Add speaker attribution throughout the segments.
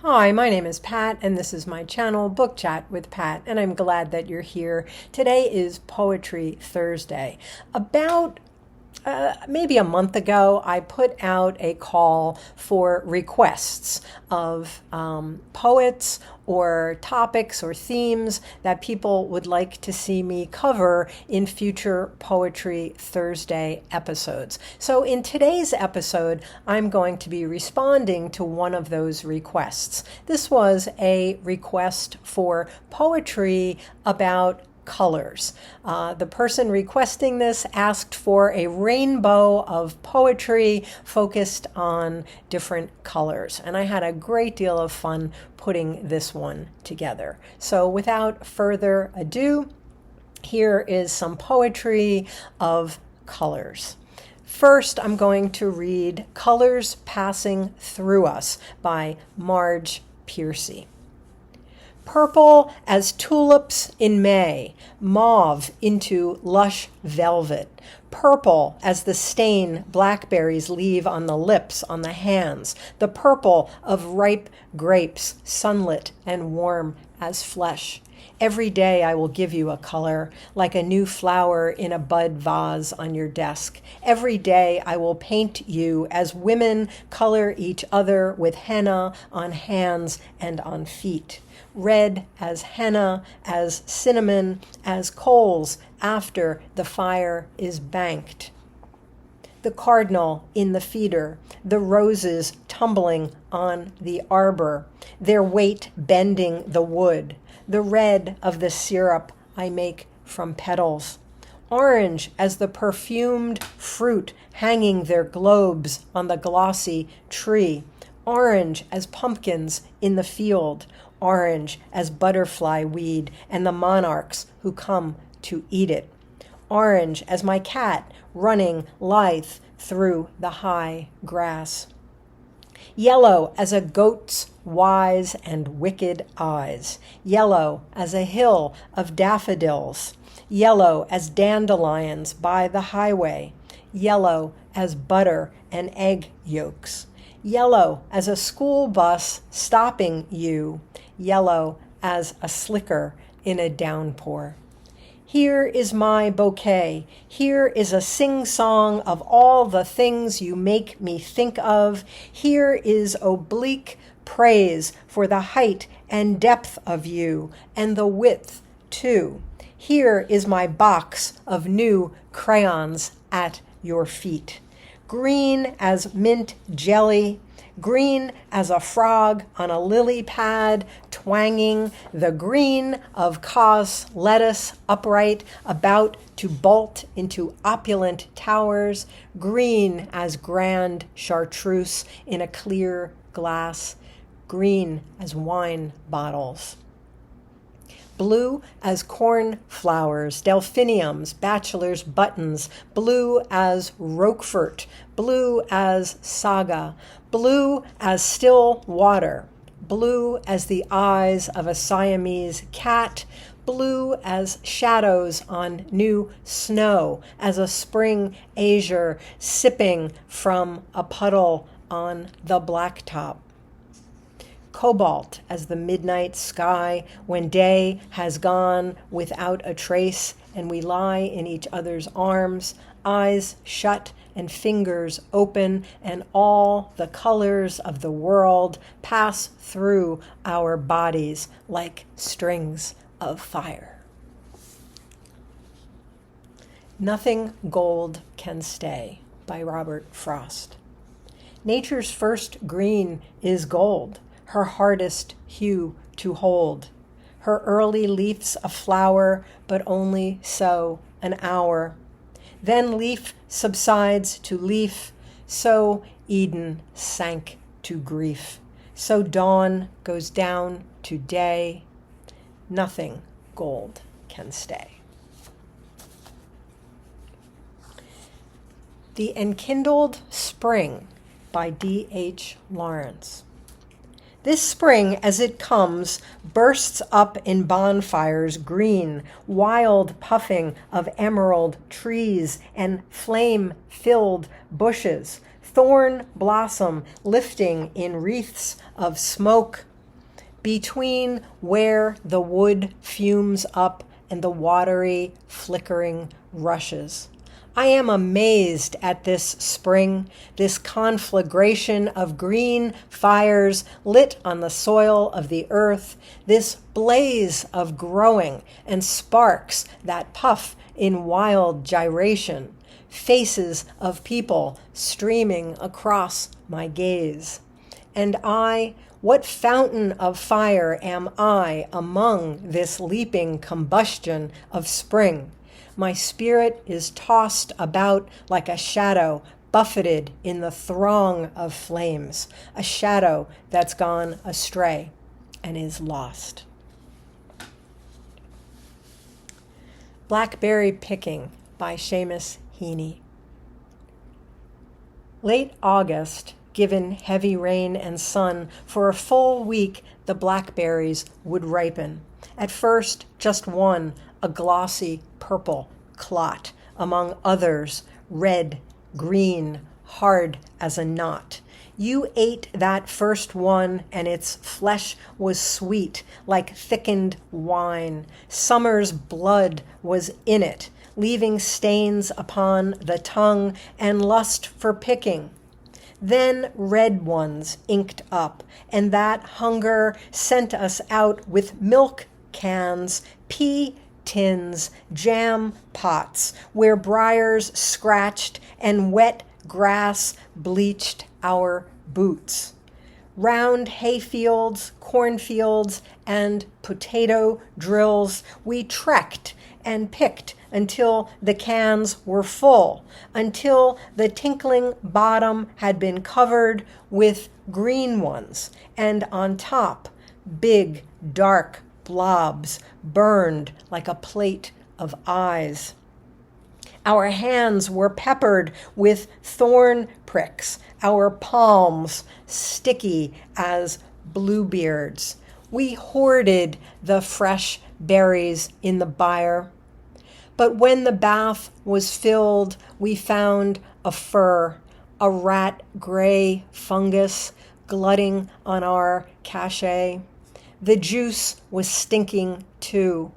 Speaker 1: Hi, my name is Pat, and this is my channel, Book Chat with Pat, and I'm glad that you're here. Today is Poetry Thursday. About maybe a month ago, I put out a call for requests of poets or topics or themes that people would like to see me cover in future Poetry Thursday episodes. So in today's episode, I'm going to be responding to one of those requests. This was a request for poetry about colors. The person requesting this asked for a rainbow of poetry focused on different colors, and I had a great deal of fun putting this one together. So without further ado, here is some poetry of colors. First, I'm going to read Colors Passing Through Us by Marge Piercy. Purple as tulips in May, mauve into lush velvet, purple as the stain blackberries leave on the lips, on the hands, the purple of ripe grapes, sunlit and warm as flesh. Every day I will give you a color, like a new flower in a bud vase on your desk. Every day I will paint you as women color each other with henna on hands and on feet. Red as henna, as cinnamon, as coals after the fire is banked. The cardinal in the feeder, the roses tumbling on the arbor, their weight bending the wood, the red of the syrup I make from petals. Orange as the perfumed fruit hanging their globes on the glossy tree. Orange as pumpkins in the field. Orange as butterfly weed and the monarchs who come to eat it. Orange as my cat running lithe through the high grass. Yellow as a goat's wise and wicked eyes. Yellow as a hill of daffodils. Yellow as dandelions by the highway. Yellow as butter and egg yolks. Yellow as a school bus stopping you. Yellow as a slicker in a downpour. Here is my bouquet. Here is a sing-song of all the things you make me think of. Here is oblique praise for the height and depth of you, and the width, too. Here is my box of new crayons at your feet. Green as mint jelly, green as a frog on a lily pad, twanging the green of cos lettuce upright, about to bolt into opulent towers, green as grand chartreuse in a clear glass, green as wine bottles. Blue as cornflowers, delphiniums, bachelor's buttons, blue as Roquefort, blue as saga, blue as still water, blue as the eyes of a Siamese cat, blue as shadows on new snow, as a spring azure sipping from a puddle on the blacktop. Cobalt as the midnight sky when day has gone without a trace and we lie in each other's arms, eyes shut and fingers open, and all the colors of the world pass through our bodies like strings of fire. Nothing Gold Can Stay by Robert Frost. Nature's first green is gold, her hardest hue to hold. Her early leaf's a flower, but only so an hour. Then leaf subsides to leaf, so Eden sank to grief. So dawn goes down to day. Nothing gold can stay. The Enkindled Spring by D.H. Lawrence. This spring, as it comes, bursts up in bonfires green, wild puffing of emerald trees and flame-filled bushes, thorn blossom lifting in wreaths of smoke, between where the wood fumes up and the watery, flickering rushes. I am amazed at this spring, this conflagration of green fires lit on the soil of the earth, this blaze of growing and sparks that puff in wild gyration, faces of people streaming across my gaze. And I, what fountain of fire am I among this leaping combustion of spring? My spirit is tossed about like a shadow buffeted in the throng of flames, a shadow that's gone astray and is lost. Blackberry-Picking by Seamus, Heaney. Late August, given heavy rain and sun, for a full week the blackberries would ripen. At first, just one, a glossy purple clot, among others, red, green, hard as a knot. You ate that first one, and its flesh was sweet, like thickened wine. Summer's blood was in it, leaving stains upon the tongue and lust for picking. Then red ones inked up, and that hunger sent us out with milk cans, pea tins, jam pots, where briars scratched and wet grass bleached our boots. Round hayfields, cornfields, and potato drills, we trekked and picked until the cans were full, until the tinkling bottom had been covered with green ones, and on top, big, dark blobs burned like a plate of eyes. Our hands were peppered with thorn pricks, our palms sticky as bluebeards. We hoarded the fresh berries in the byre. But when the bath was filled, we found a fur, a rat-gray fungus glutting on our cachet. The juice was stinking too.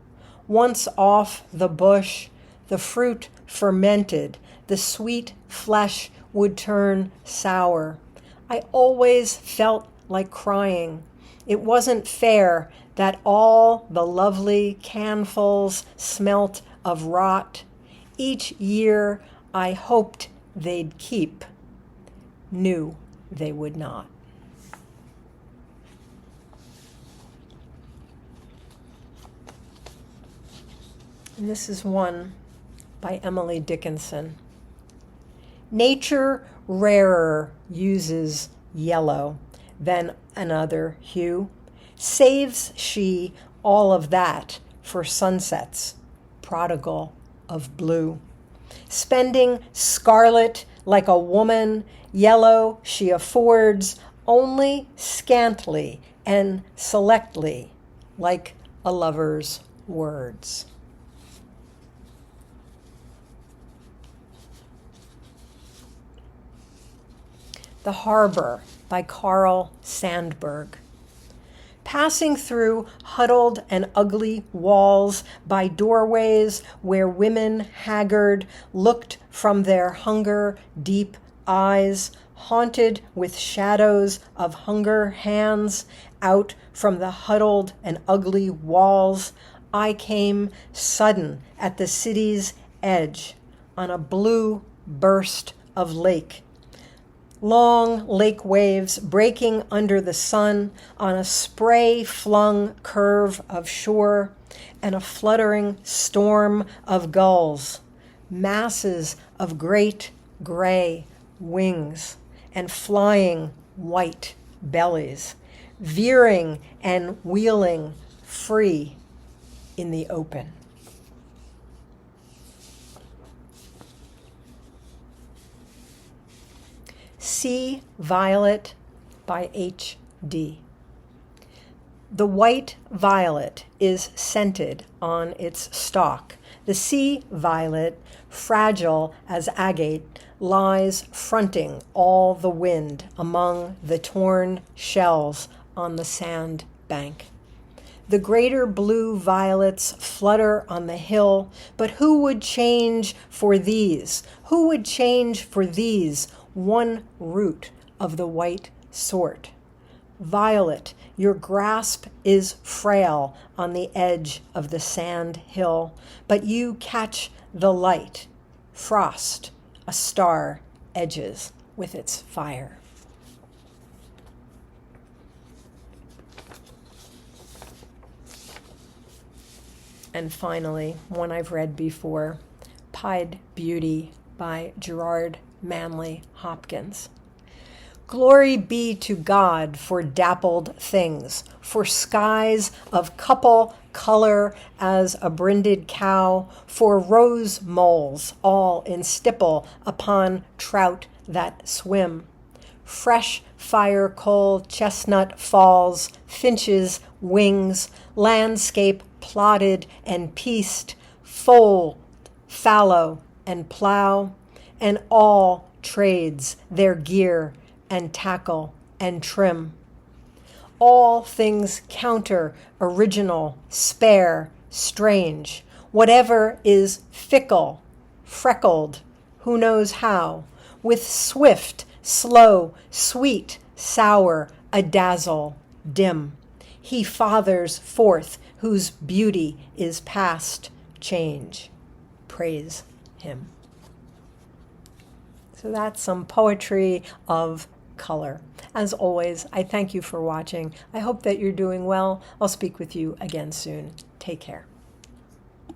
Speaker 1: Once off the bush, the fruit fermented, the sweet flesh would turn sour. I always felt like crying. It wasn't fair that all the lovely canfuls smelt of rot. Each year I hoped they'd keep, knew they would not. And this is one by Emily Dickinson. Nature rarer uses yellow than another hue. Saves she all of that for sunsets, prodigal of blue. Spending scarlet like a woman, yellow she affords only scantly and selectly, like a lover's words. The Harbor by Carl Sandburg. Passing through huddled and ugly walls, by doorways where women haggard looked from their hunger-deep eyes, haunted with shadows of hunger hands, out from the huddled and ugly walls, I came sudden at the city's edge on a blue burst of lake. Long lake waves breaking under the sun on a spray-flung curve of shore, and a fluttering storm of gulls, masses of great gray wings and flying white bellies, veering and wheeling free in the open. Sea Violet by H.D. The white violet is scented on its stalk. The sea violet, fragile as agate, lies fronting all the wind among the torn shells on the sand bank. The greater blue violets flutter on the hill, but who would change for these? Who would change for these one root of the white sort? Violet, your grasp is frail on the edge of the sand hill, but you catch the light. Frost, a star edges with its fire. And finally, one I've read before, Pied Beauty by Gerard Manley Hopkins. Glory be to God for dappled things, for skies of couple color as a brinded cow, for rose moles all in stipple upon trout that swim. Fresh fire coal, chestnut falls, finches' wings, landscape plotted and pieced, fold, fallow, and plow, and all trades their gear and tackle and trim. All things counter, original, spare, strange, whatever is fickle, freckled, who knows how, with swift, slow, sweet, sour, a dazzle, dim. He fathers forth whose beauty is past change. Praise him. So that's some poetry of color. As always, I thank you for watching. I hope that you're doing well. I'll speak with you again soon. Take care.